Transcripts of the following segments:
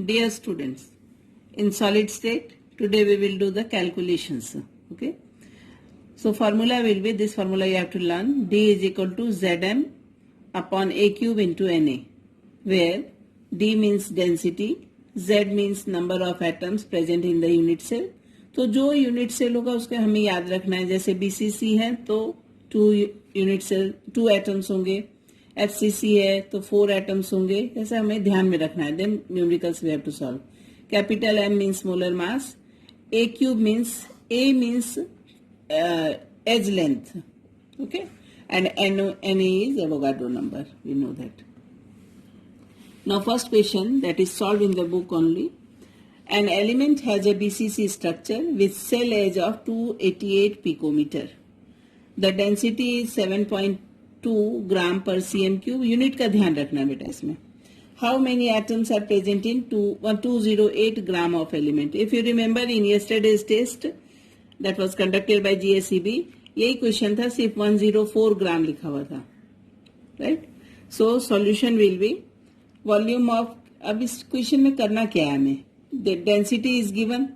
Dear students, in solid state, today we will do the calculations. Okay. So formula will be, this formula you have to learn, D is equal to Zm upon A cube into Na, where D means density, Z means number of atoms present in the unit cell. तो जो unit cell होगा उसका हमें याद रखना है. जैसे BCC है तो 2 यूनिट सेल 2 एटम्स होंगे, एफसीसी है तो 4 एटम्स होंगे. ऐसा हमें ध्यान में रखना है. Then numericals we have to solve. Capital M means molar mass, A cube means A means edge length, okay, and Na is Avogadro number, we know that. Now first question that is solved in the book only. An element has a BCC structure with cell edge of 288 picometer. The density is 7.2 gram per cm cube. Unit का ध्यान रखना बेटा इसमें. How many atoms are present in 208 gram of element? If you remember in yesterday's test that was conducted by GSEB, यही question था, सिर्फ 104 gram लिखा हुआ था, right. So solution will be volume of, अब इस क्वेश्चन में करना क्या है हमें, density is given.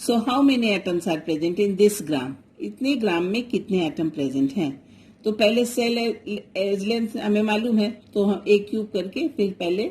So how many atoms are present in this gram, इतने ग्राम में कितने एटम प्रेजेंट हैं. तो पहले सेल एज लेंथ हमें मालूम है, तो हम ए क्यूब करके फिर पहले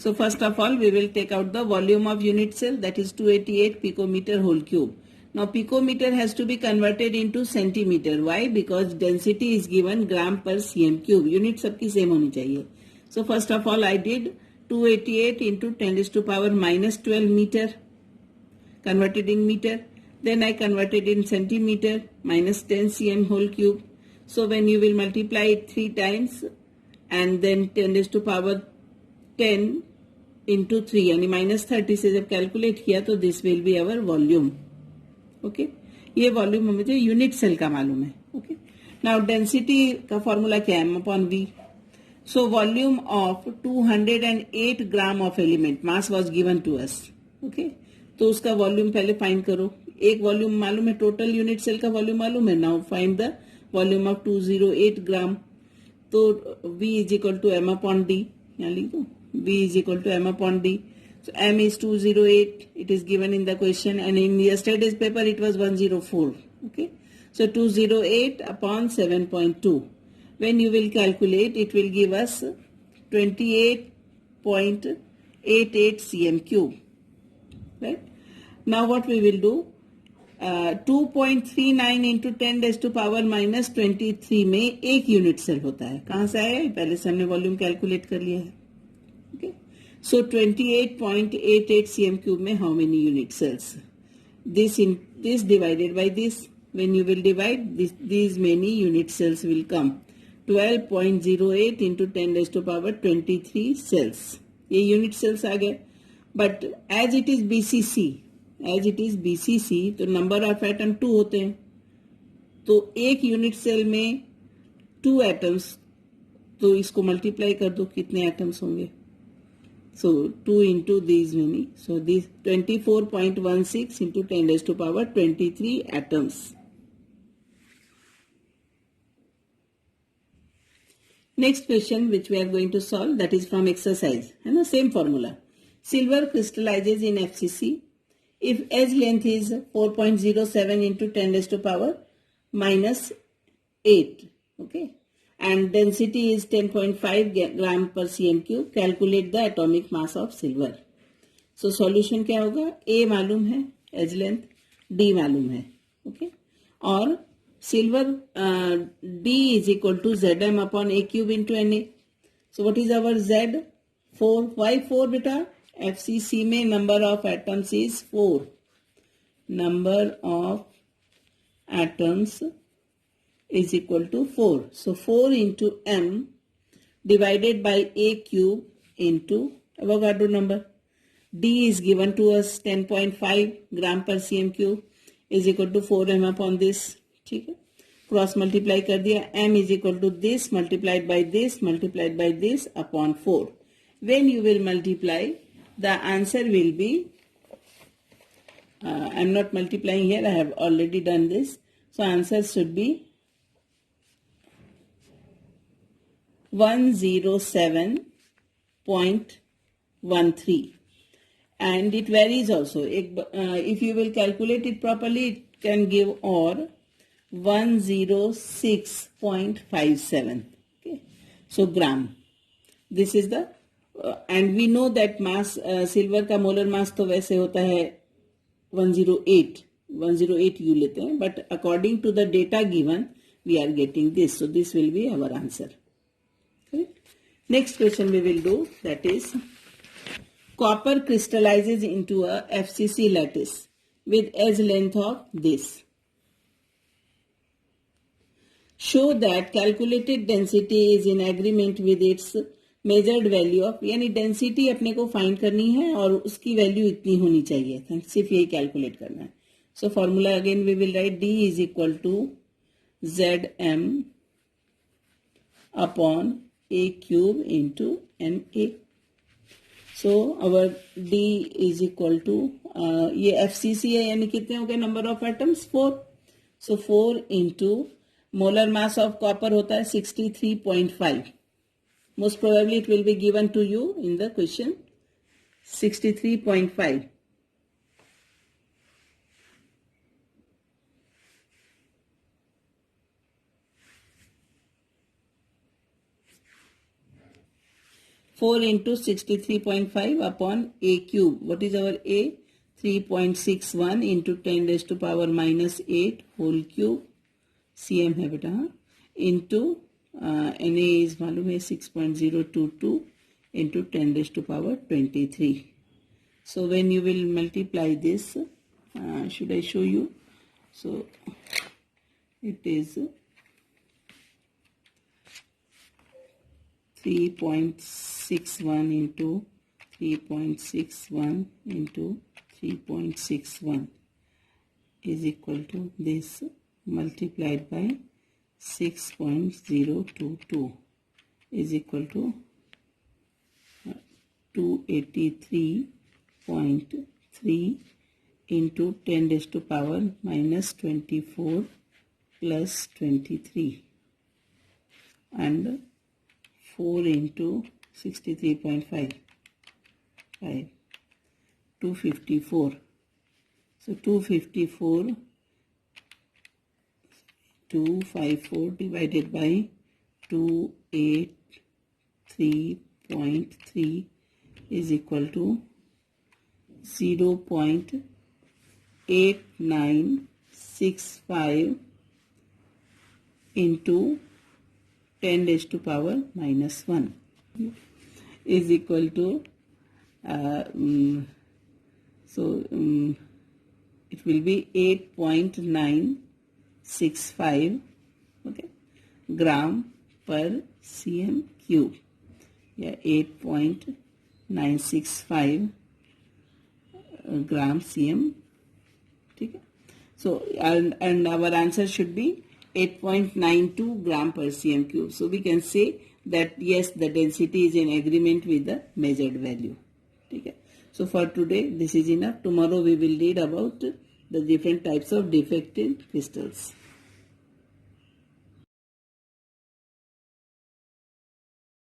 So first of all, we will take out the volume of unit cell, that is 288 picometer whole cube. Now picometer has to be converted into centimeter. Why? Because density is given gram per cm cube. Unit सबकी same होनी चाहिए. So first of all, I did 288 into 10 raised to power minus 12 meter, converted in meter. Then I converted in centimeter, minus 10 cm whole cube. So when you will multiply it 3 times and then 10 raised to power 10 into 3 यानी minus 30 से जब calculate किया तो this will be our volume. Okay, ये volume मुझे unit cell का मालूम है. ओके, नाउ डेंसिटी का फॉर्मूला क्या है, upon V. So volume of 208 gram of element mass was given to us. Okay, तो उसका वॉल्यूम पहले फाइंड करो. एक वॉल्यूम मालूम है, टोटल यूनिट सेल का वॉल्यूम मालूम है. Now find the volume of 208 gram. तो V is equal to M upon D, यहाँ लिख दो, V is equal to m upon d. So m is 208. It is given in the question, and in yesterday's paper it was 104. Okay. So 208 upon 7.2. When you will calculate, it will give us 28.88 cm cube. Right. Now what we will do? 2.39 into 10 raised to power minus 23 में एक unit cell होता है. कहाँ से आया? पहले से हमने वॉल्यूम कैलकुलेट कर लिया है. So 28.88 cm cube में how many unit cells? This divided by this. When you will divide this, these many unit cells will come. 12.08 into 10 raised to power 23 cells. ये unit cells आ गए. But as it is BCC, तो number of atom 2 होते हैं. तो एक unit cell में 2 atoms, तो इसको multiply कर दो, कितने atoms होंगे. So 2 into these many. So these 24.16 into 10 raised to power 23 atoms. Next question which we are going to solve, that is from exercise. And the same formula. Silver crystallizes in FCC if edge length is 4.07 into 10 raised to power minus 8. Okay. And density is 10.5 gram per cm cube. Calculate the atomic mass of silver. So solution क्या होगा? A मालूम है, edge length, D मालूम है, okay? और silver D is equal to Zm upon A cube into Na. So what is our Z? 4. Why 4 बेटा? FCC में number of atoms is 4. Number of atoms is equal to 4. So 4 into m divided by a cube into Avogadro number. D is given to us 10.5 gram per cm cube is equal to 4m upon this. ठीक है, cross multiply कर दिया. m is equal to this multiplied by this multiplied by this upon 4. When you will multiply, the answer will be, I am not multiplying here, I have already done this. So answer should be 107.13, and it varies also. If you will calculate it properly, it can give or 106.57. Okay, so gram. This is the and we know that mass silver का molar mass तो वैसे होता है 108 U लेते हैं, but according to the data given we are getting this, so this will be our answer. Correct? Next question we will do, that is copper crystallizes into a FCC lattice with edge length of this. Show that calculated density is in agreement with its measured value of, यानी density अपने को find करनी है और उसकी value इतनी होनी चाहिए, सिर्फ यही कैलकुलेट करना है. So formula again we will write, D is equal to ZM upon A cube into NA. So our D is equal to, ये FCC है यानी कितने हो गए number of atoms 4. So 4 into molar mass of copper होता है 63.5. Most probably it will be given to you in the question. 63.5. Four into 63.5 upon A cube. What is our A? 3.61 into 10 raised to power minus 8 whole cube. CM है बेटा, into Na is मालूम है 6.022 into 10 raised to power 23. So when you will multiply this, should I show you? So it is 3.61 into 3.61 into 3.61 is equal to this multiplied by 6.022 is equal to 283.3 into 10 raised to power minus 24 plus 23 and 4 into 63.5 254. So 254 divided by 283.3 is equal to 0.8965 into 10 raised to power minus 1 is equal to it will be 8.965 okay gram per cm cube. Yeah, 8.965 gram cm. ठीक है. So and our answer should be 8.92 gram per cm cube. So we can say that yes, the density is in agreement with the measured value. Okay. So for today this is enough. Tomorrow we will read about the different types of defective crystals.